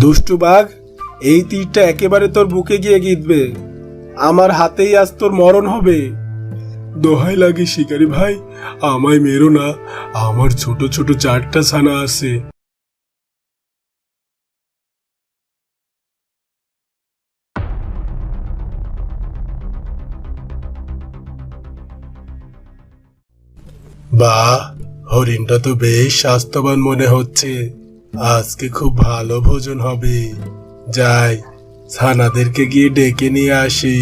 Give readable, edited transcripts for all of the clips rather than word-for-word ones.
দুষ্টু বাঘ, এই তীরটা একেবারে তোর বুকে গিয়ে গিঁথবে। আমার হাতেই আজ তোর মরণ হবে। দোহাই লাগে শিকারি ভাই, আমায় মেরো না। আমার ছোট ছোট 4টা ছানা আছে। বাহ, হরিণটা তো বেশ স্বাস্থ্যবান মনে হচ্ছে। আজকে খুব ভালো ভোজন হবে। যাই, ছানাদেরকে গিয়ে ডেকে নিয়ে আসি।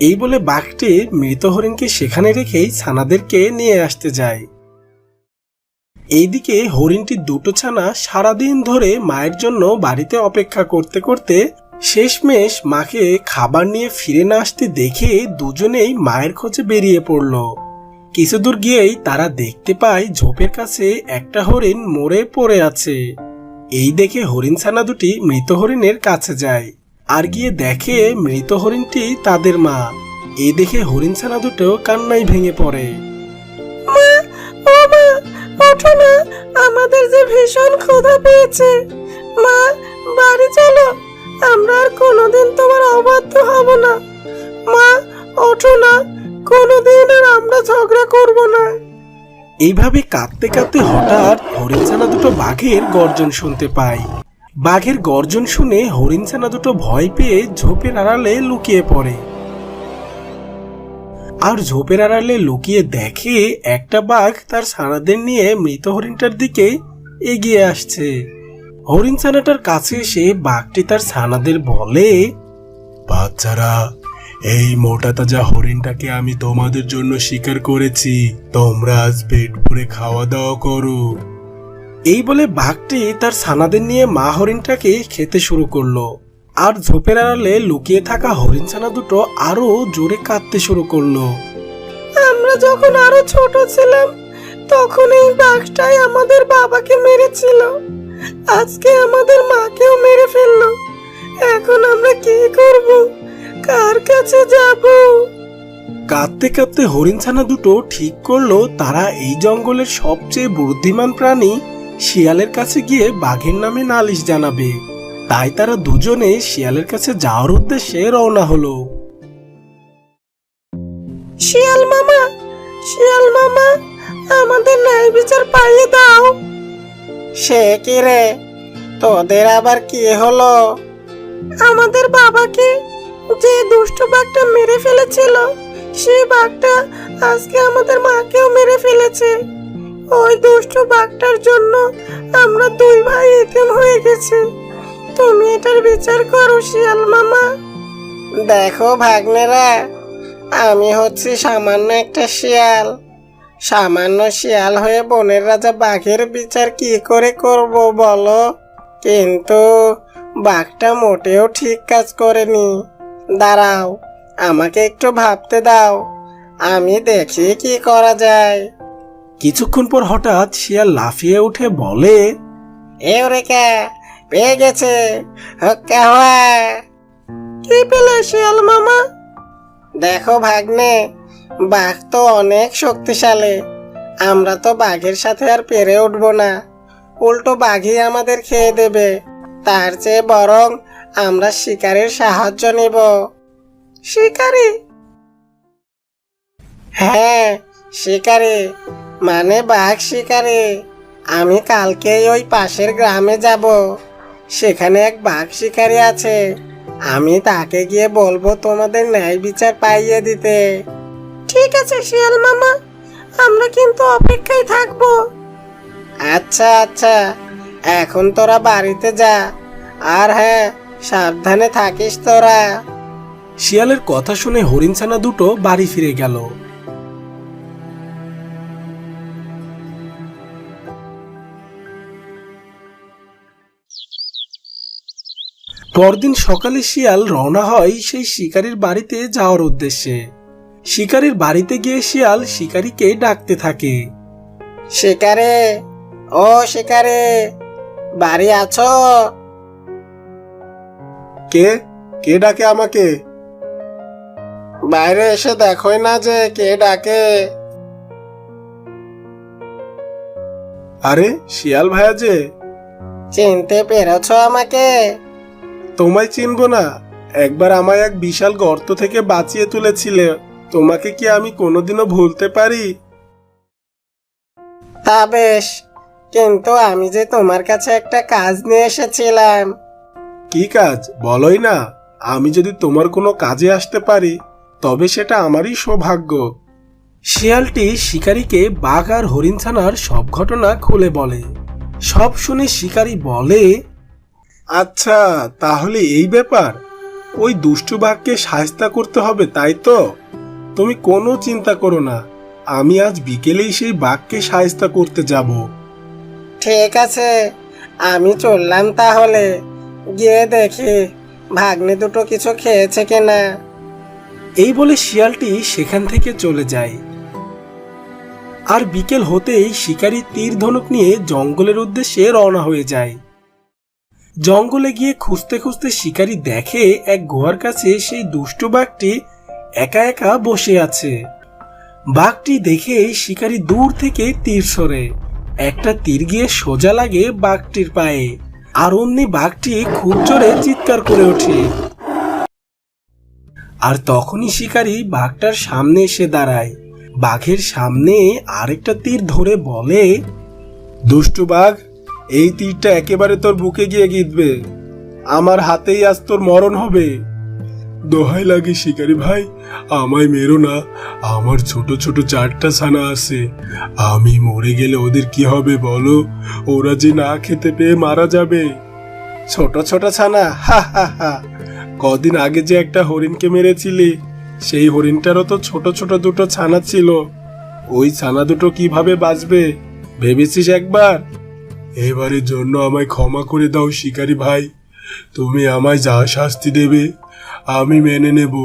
এই বলে বাঘটি মৃত হরিণকে সেখানে রেখেই ছানাদেরকে নিয়ে আসতে যায়। এইদিকে হরিণটির 2টো ছানা সারাদিন ধরে মায়ের জন্য বাড়িতে অপেক্ষা করতে করতে শেষমেশ মাকে খাবার নিয়ে ফিরে না আসতে দেখে দুজনেই মায়ের খোঁজে বেরিয়ে পড়ল। কিছু দূর গিয়েই তারা দেখতে পায় ঝোপের কাছে একটা হরিণ মরে পড়ে আছে। এই দেখে হরিণ ছানা দুটি মৃত হরিণের কাছে যায় আর গিয়ে দেখে মৃত হরিণটি তাদের মা। এই দেখে হরিণ ছানা দুটো কান্নায় ভেঙে পড়ে। মা, ও মা, ওঠো না, আমাদের যে ভীষণ ক্ষুধা পেয়েছে। মা, বাড়ি চলো, আমরা আর কোনোদিন তোমার অবাধ্য হব না। মা, ওঠো না, কোনোদিন আর আমরা ঝগড়া করব না। এইভাবে কাঁদতে কাঁদতে হঠাৎ হরিণ ছানা দুটো বাঘের গর্জন শুনতে পায়। বাঘের গর্জন শুনে হরিণ ছানা দুটো ভয় পেয়ে ঝোপের আড়ালে লুকিয়ে পড়ে। আর ঝোপের আড়ালে লুকিয়ে দেখে একটা বাঘ তার ছানাদের নিয়ে মৃত হরিণটার দিকে এগিয়ে আসছে। হরিণ ছানাটার কাছে এসে বাঘটি তার ছানাদের বলে, বাচ্চারা, এই মোটা তাজা হরিণটাকে আমি তোমাদের জন্য শিকার করেছি। তোমরা আজ পেট ভরে খাওয়া দাওয়া করো। এই বলে বাঘটি তার ছানাদের নিয়ে মা হরিণটাকে খেতে শুরু করলো। আর ঝোপের আড়ালে লুকিয়ে থাকা হরিণ ছানা দুটো আরো জোরে কাঁদতে শুরু করলো। আমরা যখন আরো ছোট ছিলাম তখন এই বাঘটাই আমাদের বাবাকে মেরেছিল। আজকে আমাদের মাকেও মেরে ফেললো। এখন আমরা কি করব? কার কাছে যাব? কাঁদতে কাঁদতে হরিণ ছানা দুটো ঠিক করলো তারা এই জঙ্গলের সবচেয়ে বুদ্ধিমান প্রাণী শিয়ালের কাছে গিয়ে বাঘের নামে নালিশ জানাবে। তাই তারা দুজনে শিয়ালের কাছে যাওয়ার উদ্দেশ্যে রওনা হলো। শিয়াল মামা, শিয়াল মামা, আমাদের ন্যায় বিচার পাইয়ে দাও। সে কি রে, তোদের আবার কি হলো? আমাদের বাবাকে যে দুষ্ট বাঘটা মেরে ফেলেছিল, সেই বাঘটা আজকে আমাদের মাকেও মেরে ফেলেছে। ওই দুষ্ট বাঘটার জন্য আমরা 2 ভাই এতিম হয়ে গেছি। তুমি এটার বিচার করো শিয়াল মামা। দেখো ভাগ্নেরা, আমি হচ্ছি সামান্য একটা শিয়াল। সামান্য শিয়াল হয়ে বনের রাজা বাঘের বিচার কি করে করব বলো? কিন্তু বাঘটা মোটেও ঠিক কাজ করেনি। দাঁড়াও, আমাকে একটু ভাবতে দাও, আমি দেখি কি করা যায়। কিছুক্ষণ পর হঠাৎ শিয়াল লাফিয়ে উঠে বলে, এওরেকা, পেয়ে গেছে। কি পেলে শিয়াল মামা? দেখো ভাগ্নে, বাঘ তো অনেক শক্তিশালী। আমরা তো বাঘের সাথে আর পেরে উঠবো না, উল্টো বাঘই আমাদের খেয়ে দেবে। তার চেয়ে বরং আমরা শিকারের সাহায্য নেব। শিকারি? হ্যাঁ, শিকারি, মানে বাঘ শিকারি। আমি কালকেই ওই পাশের গ্রামে যাব। সেখানে এক বাঘ শিকারি আছে। আমি তাকে গিয়ে বলবো তোমাদের ন্যায় বিচার পাইয়ে দিতে। ঠিক আছে শিয়াল মামা, আমরা কিন্তু অপেক্ষায় থাকবো। আচ্ছা আচ্ছা, এখন তোরা বাড়িতে যা। আর হ্যাঁ, সাবধানে থাকিস তোরা। শিয়ালের কথা শুনে হরিণ ছানা দুটো বাড়ি ফিরে গেল। পরদিন সকালে শিয়াল রওনা হয় সেই শিকারীর বাড়িতে যাওয়ার উদ্দেশ্যে। শিকারীর বাড়িতে গিয়ে শিয়াল শিকারীকে ডাকতে থাকে। শিকারে, ও শিকারে, বাড়ি আছো? কে কে ডাকে আমাকে? বাইরে এসে দেখোই না যে কে ডাকে। আরে শিয়াল ভাইয়া যে। চিনতে পেরেছো আমাকে? তোমায় চিনবো না? একবার আমায় এক বিশাল গর্ত থেকে বাঁচিয়ে তুলেছিলে, তোমাকে কি আমি কোনোদিনও ভুলতে পারি? তা বেশ, কিন্তু আমি যে তোমার কাছে একটা কাজ নিয়ে এসেছিলাম। কি কাজ বলোই না? আমি যদি তোমার কোনো কাজে আসতে পারি তবে সেটা আমারই সৌভাগ্য। শিয়ালটি শিকারীকে বাঘ আর হরিণ ছানার সব ঘটনা খুলে বলে। সব শুনে শিকারী বলে, আচ্ছা তাহলে এই ব্যাপার, ওই দুষ্টু বাঘকে শায়েস্তা করতে হবে তাই তো? তুমি কোনো চিন্তা করো না, আমি আজ বিকেলেই সেই বাঘকে শায়েস্তা করতে যাব। ঠিক আছে, আমি চললাম তাহলে। গিয়ে দেখি ভাগ্নে দুটো কিছু খেয়েছে কিনা। এই বলে শিয়ালটি সেখান থেকে চলে যায়। আর বিকেল হতেই শিকারী তীর ধনুক নিয়ে জঙ্গলের উদ্দেশ্যে রওনা হয়ে যায়। জঙ্গলে গিয়ে খুঁজতে খুঁজতে শিকারী দেখে এক গুহার কাছে সেই দুষ্টু বাঘটি একা একা বসে আছে। বাঘটি দেখে শিকারী দূর থেকে তীর ছোড়ে। একটা তীর গিয়ে সোজা লাগে বাঘটির পায়ে, আর অমনি বাঘটি খুব জোরে চিৎকার করে ওঠে। আর তখনই শিকারী বাঘটার সামনে এসে দাঁড়ায়। বাঘের সামনে আরেকটা তীর ধরে বলে, দুষ্টু বাঘ, এই তীরটা একেবারে তোর বুকে গিয়ে গিঁথবে, আমার হাতেই আজ তোর মরণ হবে। দোহাই লাগে শিকারী ভাই, আমায় মেরো না, আমার ছোট ছোট 4টা ছানা আছে, আমি মরে গেলে ওদের কি হবে বলো? ওরা যে না খেতে পেয়ে মারা যাবে। ছোট ছোট ছানা? হা হা হা, কদিন আগে যে একটা হরিণকে মেরেছিলি, সেই হরিণটারও তো ছোট ছোট দুটো ছানা ছিল, ওই ছানা দুটো কিভাবে বাঁচবে ভেবেছিস একবার? এবারের জন্য আমায় ক্ষমা করে দাও শিকারী ভাই, তুমি আমায় যা শাস্তি দেবে আমি মেনে নেব,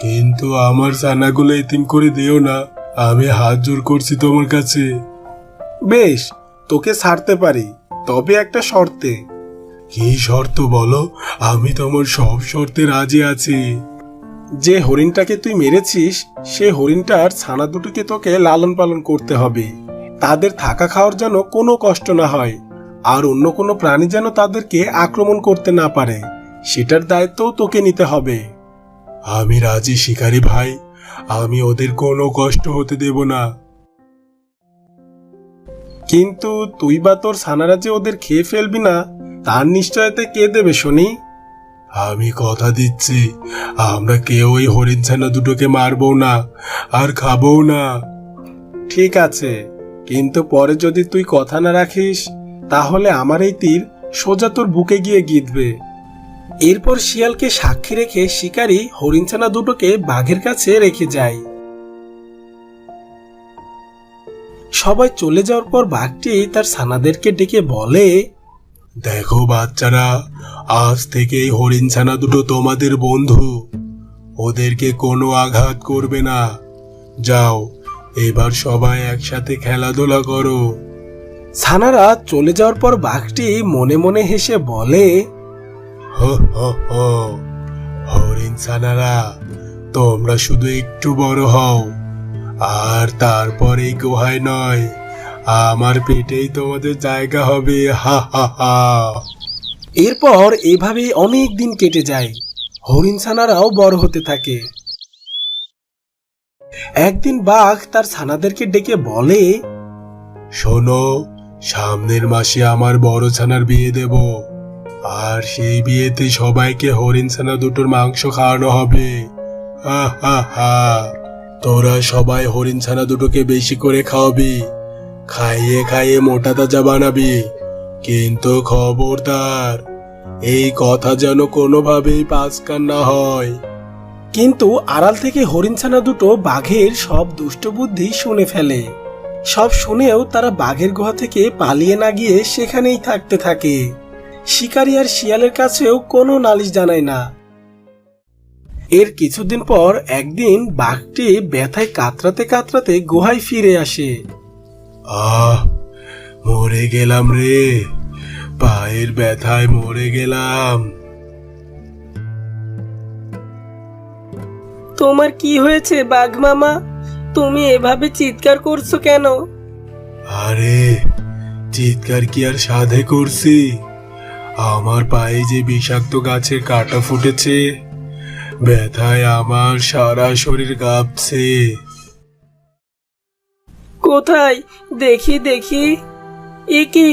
কিন্তু আমার ছানাগুলো এতিম করে দিও না, আমি হাত জোর করছি তোমার কাছে। বেশ, তোকে ছাড়তে পারি, তবে একটা শর্তে। কি শর্ত বলো? আমি তোমার সব শর্তে রাজি আছি। যে হরিণটাকে তুই মেরেছিস সে হরিণটার ছানা দুটোকে তোকে লালন পালন করতে হবে, তাদের থাকা খাওয়ার যেন কোনো কষ্ট না হয়, আর অন্য কোনো প্রাণী যেন তাদেরকে আক্রমণ করতে না পারে, সেটার দায়িত্বও তোকে নিতে হবে। আমি রাজি শিকারী ভাই, আমি ওদের কোনো কষ্ট হতে দেব না। কিন্তু তুই বা তোর ছানারা যে ওদের খেয়ে ফেলবি না, তার নিশ্চয়তা কে দেবে শুনি? আমি কথা দিচ্ছি, আমরা কেউ ওই হরিণ ছানা দুটোকে মারবো না আর খাবো না। ঠিক আছে, কিন্তু পরে যদি তুই কথা না রাখিস তাহলে আমার এই তীর সোজা তোর বুকে গিয়ে গিঁথবে। এরপর শিয়ালকে সাক্ষী রেখে শিকারী হরিণ ছানা দুটোকে বাঘের কাছে রেখে যায়। সবাই চলে যাওয়ার পর বাঘটি তার ছানাদেরকে ডেকে বলে, দেখো বাচ্চারা, আজ থেকে এই হরিণ ছানা দুটো তোমাদের বন্ধু, ওদেরকে কোনো আঘাত করবে না। যাও, এবার সবাই একসাথে খেলাধুলা করো। ছানারা চলে যাওয়ার পর বাঘটি মনে মনে হেসে বলে, হো হো হো, হরিণ ছানারা, তোমরা শুধু একটু বড় হও, আর তারপর এই গুহায় নয়, আমার পেটেই তোমাদের জায়গা হবে। হা হা হা। এরপর এভাবে অনেক দিন কেটে যায়, হরিণ ছানারাও বড় হতে থাকে। একদিন বাঘ তার ছানাদেরকে ডেকে বলে, শোনো, সামনের মাসে আমার বড় ছানার বিয়ে দেব, আর সেই বিয়েতে সবাইকে হরিণ ছানা দুটোর মাংস খাওয়ানো হবে। হা হা হা। তোরা সবাই হরিণ ছানা দুটোকে বেশি করে খাওয়াবি, খাইয়ে খাইয়ে মোটা তাজা বানাবি, কিন্তু খবরদার, এই কথা যেন কোনোভাবেই পাঁচকান না হয়। কিন্তু আড়াল থেকে হরিণ ছানা দুটো বাঘের সব দুষ্ট বুদ্ধি শুনে ফেলে। সব শুনেও তারা বাঘের গুহা থেকে পালিয়ে না গিয়ে সেখানেই থাকতে থাকে। শিকারী আর শিয়ালের কাছেও কোনো নালিশ জানায় না। এর কিছুদিন পর একদিন বাঘটি ব্যথায় কাতরাতে কাতরাতে গুহায় ফিরে আসে। আহ, মরে গেলাম রে, পায়ের ব্যথায় মরে গেলাম। তোমার কি হয়েছে বাঘ মামা? তুমি এভাবে চিৎকার করছো কেন? আরে, চিৎকার কি আর সাধে করছি? আমার পায়ে যে বিষাক্ত গাছের কাঁটা ফুটেছে, ব্যথায় আমার সারা শরীর কাঁপছে। কোথায়? দেখি দেখি। এ কি?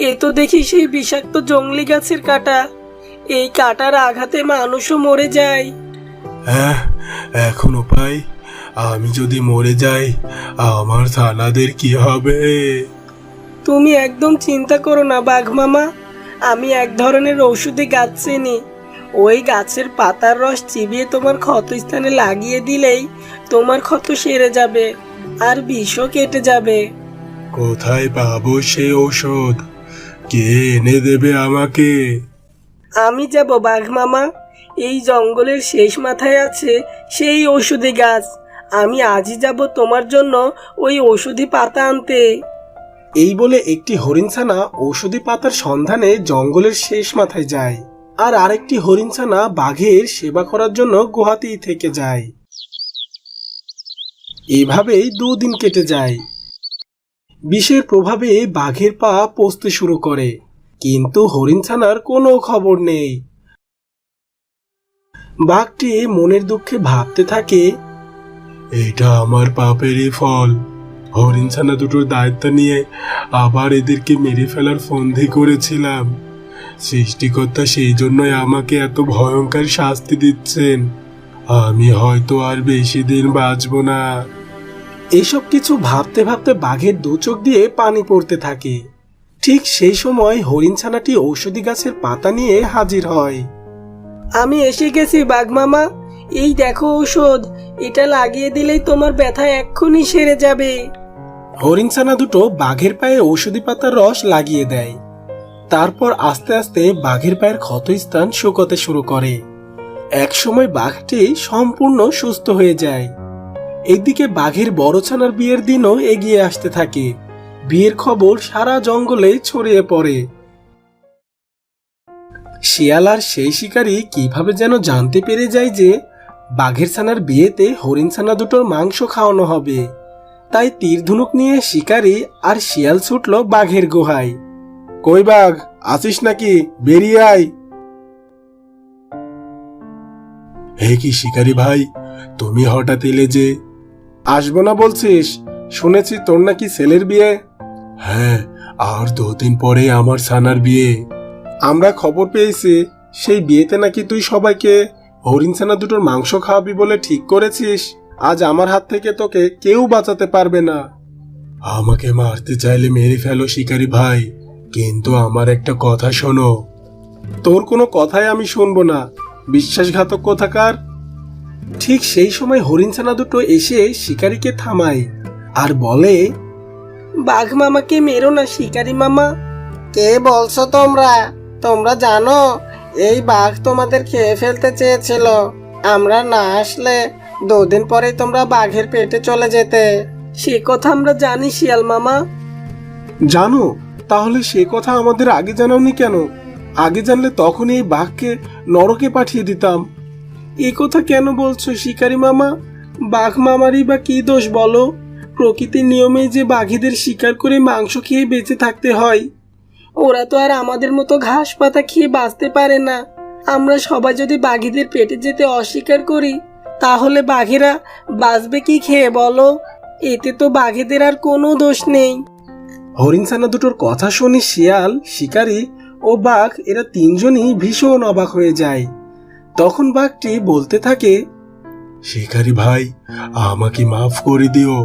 এ তো দেখি সেই বিষাক্ত জংলি গাছের কাঁটা। এই কাঁটার আঘাতে মানুষও মরে যায়। হ্যাঁ, এখন উপায়, আমি যদি মরে যাই আমার ছানাদের কি হবে? তুমি একদম চিন্তা করো না বাঘ মামা, আমি এক ধরনের ঔষধি গাছ চিনি। ওই গাছের পাতার রস চিবিয়ে তোমার ক্ষতস্থানে লাগিয়ে দিলেই তোমার ক্ষত সেরে যাবে, আর বিষও কেটে যাবে। কোথায় পাবো সেই ঔষধ? কে এনে দেবে আমাকে? আমি যাব বাঘ মামা, এই জঙ্গলের শেষ মাথায় আছে সেই ঔষধি গাছ। আমি আজই যাব তোমার জন্য ওই ঔষধি পাতা আনতে। এই বলে একটি হরিণছানা ঔষধি পাতার সন্ধানে জঙ্গলের শেষ মাথায় যায়, আর আরেকটি হরিণছানা বাঘের সেবা করার জন্য গুহাতেই থেকে যায়। এভাবেই 2 দিন কেটে যায়। বিষের প্রভাবে বাঘের পা পচতে শুরু করে, কিন্তু হরিণছানার কোনো খবর নেই। বাঘটি মনের দুঃখে ভাবতে থাকে, এটা আমার পাপেরই ফল। হরিণছানা দুটোর দায়িত্ব নিয়ে আবার এদেরকে মেরে ফেলার ফন্দি করেছিলাম। সৃষ্টিকর্তা সেই জন্যই আমাকে এত ভয়ঙ্কর শাস্তি দিচ্ছেন। আমি হয়তো আর বেশি দিন বাঁচব না। এসব কিছু ভাবতে ভাবতে বাঘের 2 চোখ দিয়ে পানি পড়তে থাকে। ঠিক সেই সময় হরিণছানাটি ঔষধি গাছের পাতা নিয়ে হাজির হয়। আমি এসে গেছি বাঘ মামা, এই দেখো ঔষধ, এটা লাগিয়ে দিলেই তোমার ব্যথা এক্ষুনি সেরে যাবে। হরিণছানা দুটো বাঘের পায়ে ঔষধি পাতার রস লাগিয়ে দেয়। তারপর আস্তে আস্তে বাঘের পায়ের ক্ষতস্থান শুকোতে শুরু করে। একসময় বাঘটি সম্পূর্ণ সুস্থ হয়ে যায়। এদিকে বাঘের বড় ছানার বিয়ের দিনও এগিয়ে আসতে থাকে। বিয়ের খবর সারা জঙ্গলে ছড়িয়ে পড়ে। শিয়াল আর সেই শিকারী কিভাবে যেন জানতে পেরে যায় যে বাঘের ছানার বিয়েতে হরিণ ছানা দুটোর মাংস খাওয়ানো হবে। তাই তীর ধনুক নিয়ে শিকারী আর শিয়াল ছুটল বাঘের গুহায়। কই বাঘ, আছিস নাকি? বেরিয়ে আয়। হে কি শিকারী ভাই, তুমি হঠাৎ এলে যে? আসবো না বলছিস? শুনেছি তোর নাকি ছেলের বিয়ে। হ্যাঁ, আর 2 দিন পরে আমার ছানার বিয়ে। আমরা খবর পেয়েছি সেই বিয়েতে নাকি তুই সবাইকে হরিণ ছানা দুটোর মাংস খাওয়াবি বলে ঠিক করেছিস। আজ আমার হাত থেকে তোকে কেউ বাঁচাতে পারবে না। আমাকে মারতে চাইলে মেরে ফেলো শিকারী ভাই, কিন্তু আমার একটা কথা শোনো। তোর কোনো কথাই আমি শুনবো না, বিশ্বাসঘাতক কোথাকার। ঠিক সেই সময় হরিণছানা দুটো এসে শিকারীকে থামায় আর বলে, বাঘ মামাকে মেরো না শিকারি মামা। কে বলছো তোমরা? তোমরা জানো এই বাঘ তোমাদের খেয়ে ফেলতে চেয়েছিল। আমরা না আসলে 2 দিন পরেই তোমরা বাঘের পেটে চলে যেতে। সে কথা আমরা জানি শিয়াল মামা। জানো? তাহলে সে কথা আমাদের আগে জানাওনি কেন? আগে জানলে তখনই এই বাঘকে নরকে পাঠিয়ে দিতাম। এ কথা কেন বলছো শিকারি মামা? বাঘ মামারই বা কি দোষ বলো? প্রকৃতির নিয়মে যে বাঘেদের শিকার করে মাংস খেয়ে বেঁচে থাকতে হয়। ওরা তো আর আমাদের মতো ঘাস পাতা খেয়ে বাঁচতে পারে না। আমরা সবাই যদি বাঘেদের পেটে যেতে অস্বীকার করি, তাহলে বাঘেরা বাঁচবে কি খেয়ে বলো? এতে তো বাঘেদের আর কোনো দোষ নেই। হরিণছানা দুটোর কথা শুনে শিয়াল, শিকারী ও বাঘ এরা 3জনই ভীষণ অবাক হয়ে যায়। তখন বাঘটি বলতে থাকে, শিকারী ভাই, আমাকে মাফ করে দিও।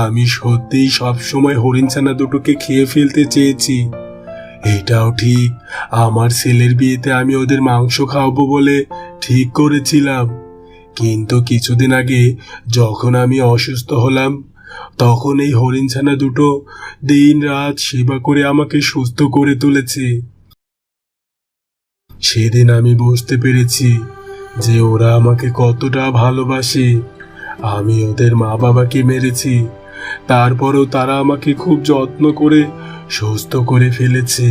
আমি সত্যিই সবসময় হরিণছানা দুটোকে খেয়ে ফেলতে চেয়েছি। এটাও ঠিক, আমার ছেলের বিয়েতে আমি ওদের মাংস খাওয়াবো বলে ঠিক করেছিলাম। কিন্তু কিছুদিন আগে যখন আমি অসুস্থ হলাম, তখন এই হরিণছানা দুটো দিন রাত সেবা করে আমাকে সুস্থ করে তুলেছে। সেদিন আমি বুঝতে পেরেছি যে ওরা আমাকে কতটা ভালোবাসে। আমি ওদের মা বাবাকে মেরেছি, তারপরও তারা আমাকে খুব যত্ন করে সুস্থ করে ফেলেছে।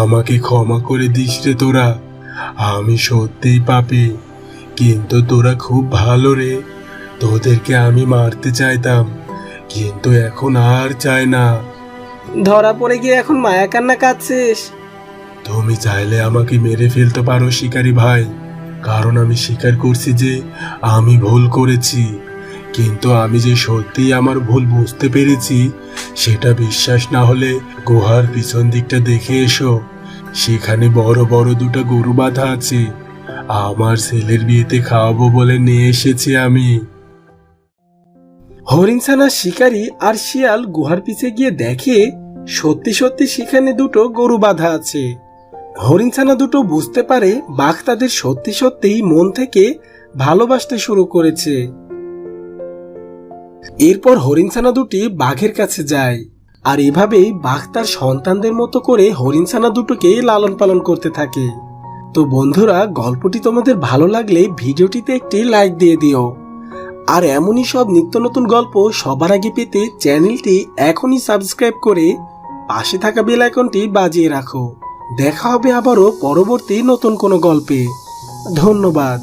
আমাকে ক্ষমা করে দিস রে তোরা। আমি সত্যিই পাপী, কিন্তু তোরা খুব ভালো রে। তোদেরকে আমি মারতে চাইতাম, কিন্তু এখন আর চাই না। ধরা পড়ে গিয়ে এখন মায়া কান্না কাঁদছিস? তুমি চাইলে আমাকে মেরে ফেলতে পারো শিকারী ভাই, কারণ আমি স্বীকার করছি যে আমি ভুল করেছি। কিন্তু আমি যে সত্যিই আমার ভুল বুঝতে পেরেছি সেটা বিশ্বাস না হলে গুহার পিছন দিকটা দেখে এসো। সেখানে বড় বড় দুটো গরু বাঁধা আছে। আমার ছেলের বিয়েতে খাওয়াবো বলে নিয়ে এসেছি আমি। হরিণছানা শিকারী আর শিয়াল গুহার পিছে গিয়ে দেখে সত্যি সত্যি সেখানে দুটো গরু বাঁধা আছে। হরিণছানা দুটো বুঝতে পারে বাঘ তাদের সত্যি সত্যিই মন থেকে ভালোবাসতে শুরু করেছে। এরপর হরিণছানা দুটি বাঘের কাছে যায়, আর এভাবেই বাঘ তার সন্তানদের মতো করে হরিণছানা দুটোকে লালন পালন করতে থাকে। তো বন্ধুরা, গল্পটি তোমাদের ভালো লাগলে ভিডিওটিতে একটি লাইক দিয়ে দিও। আর এমনই সব নিত্য নতুন গল্প সবার আগে পেতে চ্যানেলটি এখনই সাবস্ক্রাইব করে পাশে থাকা বেল আইকনটি বাজিয়ে রাখো। দেখা হবে আবারও পরবর্তী নতুন কোনো গল্পে। ধন্যবাদ।